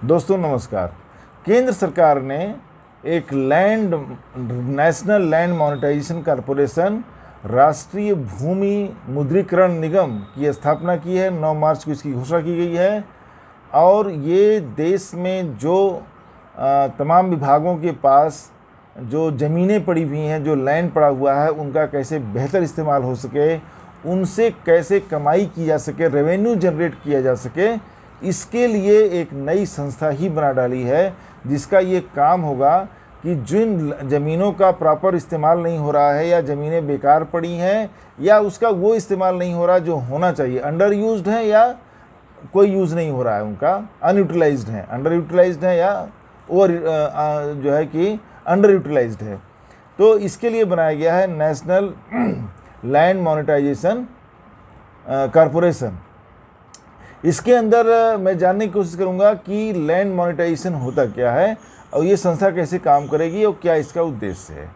दोस्तों नमस्कार। केंद्र सरकार ने एक नेशनल लैंड मोनेटाइजेशन कॉरपोरेशन राष्ट्रीय भूमि मुद्रीकरण निगम की स्थापना की है। 9 मार्च को इसकी घोषणा की गई है और ये देश में जो तमाम विभागों के पास जो ज़मीनें पड़ी हुई हैं, जो लैंड पड़ा हुआ है, उनका कैसे बेहतर इस्तेमाल हो सके, उनसे कैसे कमाई की जा सके, रेवेन्यू जनरेट किया जा सके, इसके लिए एक नई संस्था ही बना डाली है जिसका ये काम होगा कि जिन ज़मीनों का प्रॉपर इस्तेमाल नहीं हो रहा है या ज़मीनें बेकार पड़ी हैं या उसका वो इस्तेमाल नहीं हो रहा जो होना चाहिए, अंडर यूज्ड है या कोई यूज़ नहीं हो रहा है, उनका अनयूटिलाइज्ड है, अंडर यूटिलाइज्ड है या ओवर जो है कि अंडर यूटिलाइज्ड है, तो इसके लिए बनाया गया है नेशनल लैंड मोनेटाइजेशन कॉरपोरेशन। इसके अंदर मैं जानने की कोशिश करूंगा कि लैंड मोनेटाइजेशन होता क्या है और ये संस्था कैसे काम करेगी और क्या इसका उद्देश्य है।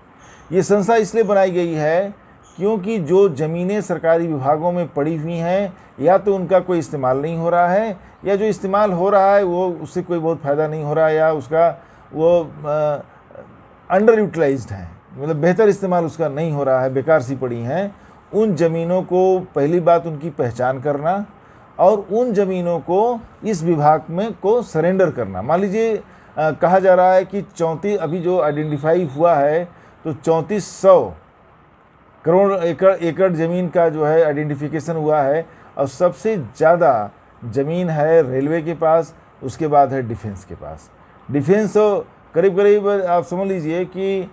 ये संस्था इसलिए बनाई गई है क्योंकि जो ज़मीनें सरकारी विभागों में पड़ी हुई हैं या तो उनका कोई इस्तेमाल नहीं हो रहा है या जो इस्तेमाल हो रहा है वो उससे कोई बहुत फ़ायदा नहीं हो रहा है या उसका वो अंडर यूटिलाइज्ड है, मतलब बेहतर इस्तेमाल उसका नहीं हो रहा है, बेकार सी पड़ी हैं। उन ज़मीनों को पहली बात उनकी पहचान करना और उन ज़मीनों को इस विभाग में को सरेंडर करना। मान लीजिए कहा जा रहा है कि 34 अभी जो आइडेंटिफाई हुआ है तो 3400 करोड़ एकड़ ज़मीन का जो है आइडेंटिफिकेशन हुआ है और सबसे ज़्यादा ज़मीन है रेलवे के पास, उसके बाद है डिफेंस के पास। डिफेंस तो करीब करीब आप समझ लीजिए कि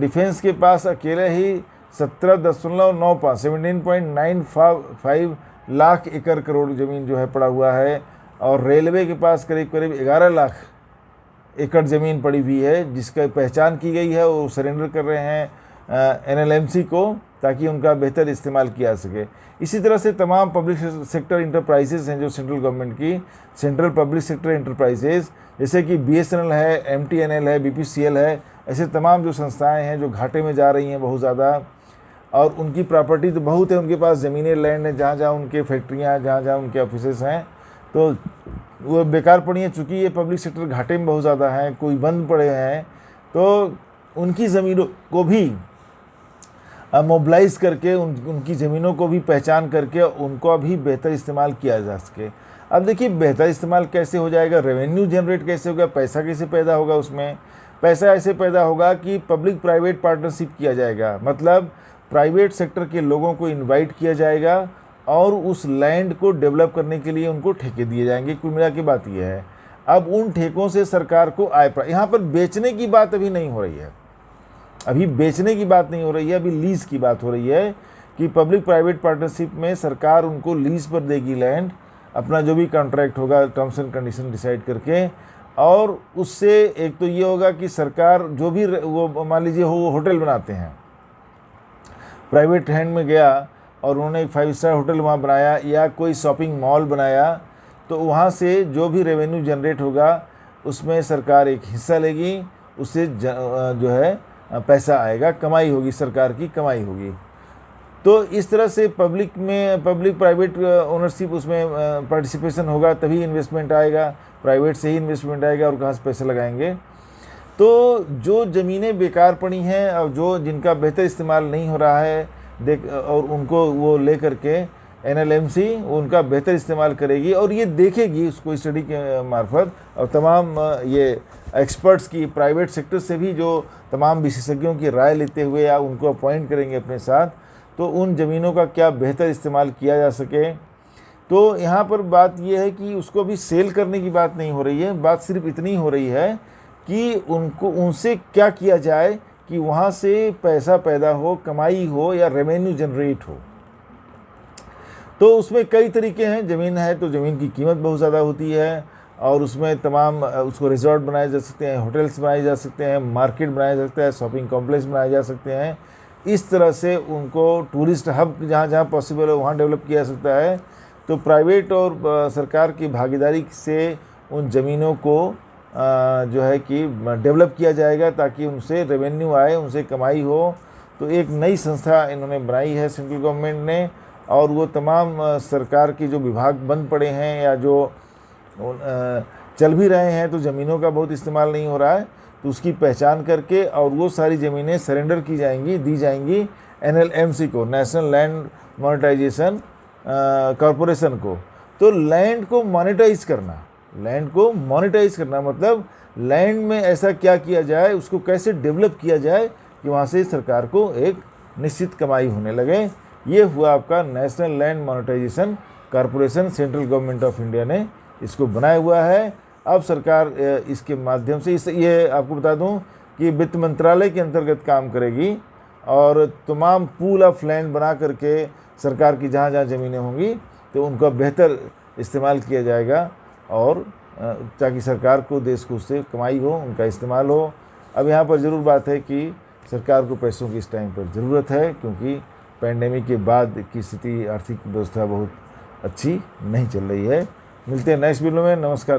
डिफेंस के पास अकेले ही 17.95 लाख एकड़ करोड़ ज़मीन जो है पड़ा हुआ है और रेलवे के पास करीब करीब 11 लाख एकड़ ज़मीन पड़ी हुई है जिसका पहचान की गई है। वो सरेंडर कर रहे हैं NLMC को ताकि उनका बेहतर इस्तेमाल किया सके। इसी तरह से तमाम पब्लिक सेक्टर इंटरप्राइजेज़ हैं जो सेंट्रल गवर्नमेंट की सेंट्रल पब्लिक सेक्टर इंटरप्राइजेज़, जैसे कि BSNL है, MTNL है, BPCL है, ऐसे तमाम जो संस्थाएँ हैं जो घाटे में जा रही हैं बहुत ज़्यादा और उनकी प्रॉपर्टी तो बहुत है, उनके पास ज़मीनें लैंड है, जहाँ जहाँ उनके फैक्ट्रियाँ, जहाँ जहाँ उनके ऑफिसेस हैं, तो वो बेकार पड़ी हैं। चूँकि ये पब्लिक सेक्टर घाटे में बहुत ज़्यादा हैं, कोई बंद पड़े हैं, तो उनकी ज़मीनों को भी मोबिलाइज़ करके उनकी ज़मीनों को भी पहचान करके उनको भी बेहतर इस्तेमाल किया जा सके। अब देखिए बेहतर इस्तेमाल कैसे हो जाएगा, रेवेन्यू जनरेट कैसे होगा, पैसा कैसे पैदा होगा। उसमें पैसा ऐसे पैदा होगा कि पब्लिक प्राइवेट पार्टनरशिप किया जाएगा, मतलब प्राइवेट सेक्टर के लोगों को इनवाइट किया जाएगा और उस लैंड को डेवलप करने के लिए उनको ठेके दिए जाएंगे। कुल मिला के बात यह है, अब उन ठेकों से सरकार को आय यहाँ पर बेचने की बात अभी नहीं हो रही है, अभी बेचने की बात नहीं हो रही है, अभी लीज़ की बात हो रही है कि पब्लिक प्राइवेट पार्टनरशिप में सरकार उनको लीज़ पर देगी लैंड, अपना जो भी कॉन्ट्रैक्ट होगा टर्म्स एंड कंडीशन डिसाइड करके, और उससे एक तो ये होगा कि सरकार जो भी वो मान लीजिए वो होटल बनाते हैं, प्राइवेट हैंड में गया और उन्होंने एक 5 स्टार होटल वहाँ बनाया या कोई शॉपिंग मॉल बनाया, तो वहाँ से जो भी रेवेन्यू जनरेट होगा उसमें सरकार एक हिस्सा लेगी, उससे जो है पैसा आएगा, कमाई होगी, सरकार की कमाई होगी। तो इस तरह से पब्लिक प्राइवेट ओनरशिप उसमें पार्टिसिपेशन होगा, तभी इन्वेस्टमेंट आएगा, प्राइवेट से ही इन्वेस्टमेंट आएगा और कहाँ से पैसे लगाएंगे। तो जो ज़मीनें बेकार पड़ी हैं और जो जिनका बेहतर इस्तेमाल नहीं हो रहा है और उनको वो ले करके NLMC उनका बेहतर इस्तेमाल करेगी और ये देखेगी उसको स्टडी के मार्फत, और तमाम ये एक्सपर्ट्स की प्राइवेट सेक्टर से भी जो तमाम विशेषज्ञों की राय लेते हुए या उनको अपॉइंट करेंगे अपने साथ, तो उन ज़मीनों का क्या बेहतर इस्तेमाल किया जा सके। तो यहाँ पर बात ये है कि उसको भी सेल करने की बात नहीं हो रही है, बात सिर्फ इतनी हो रही है कि उनसे क्या किया जाए कि वहाँ से पैसा पैदा हो, कमाई हो या रेवेन्यू जनरेट हो। तो उसमें कई तरीके हैं। ज़मीन है तो ज़मीन की कीमत बहुत ज़्यादा होती है और उसमें तमाम उसको रिजॉर्ट बनाए जा सकते हैं, होटल्स बनाए जा सकते हैं, मार्केट बनाया जा सकता है, शॉपिंग कॉम्प्लेक्स बनाए जा सकते हैं। इस तरह से उनको टूरिस्ट हब जहाँ जहाँ पॉसिबल है वहाँ डेवलप किया जा सकता है। तो प्राइवेट और सरकार की भागीदारी से उन ज़मीनों को जो है कि डेवलप किया जाएगा ताकि उनसे रेवेन्यू आए, उनसे कमाई हो। तो एक नई संस्था इन्होंने बनाई है सेंट्रल गवर्नमेंट ने, और वो तमाम सरकार के जो विभाग बंद पड़े हैं या जो चल भी रहे हैं तो ज़मीनों का बहुत इस्तेमाल नहीं हो रहा है, तो उसकी पहचान करके और वो सारी ज़मीनें सरेंडर की जाएंगी, दी जाएंगी NLMC को, नेशनल लैंड मोनेटाइजेशन कॉरपोरेशन को। तो लैंड को मोनेटाइज करना, लैंड को मोनेटाइज करना मतलब लैंड में ऐसा क्या किया जाए, उसको कैसे डेवलप किया जाए कि वहाँ से सरकार को एक निश्चित कमाई होने लगे। ये हुआ आपका National Land Monetisation Corporation, Central Government of India ने इसको बनाया हुआ है। अब सरकार इसके माध्यम से ये आपको बता दूं कि वित्त मंत्रालय के अंतर्गत काम करेगी और तमाम पूल ऑफ लैंड बना करके सरकार की जहाँ जहाँ ज़मीनें होंगी तो उनका बेहतर इस्तेमाल किया जाएगा और ताकि सरकार को, देश को उससे कमाई हो, उनका इस्तेमाल हो। अब यहाँ पर ज़रूर बात है कि सरकार को पैसों की इस टाइम पर ज़रूरत है, क्योंकि पैंडेमिक के बाद की स्थिति, आर्थिक व्यवस्था बहुत अच्छी नहीं चल रही है। मिलते हैं नेक्स्ट वीडियो में। नमस्कार।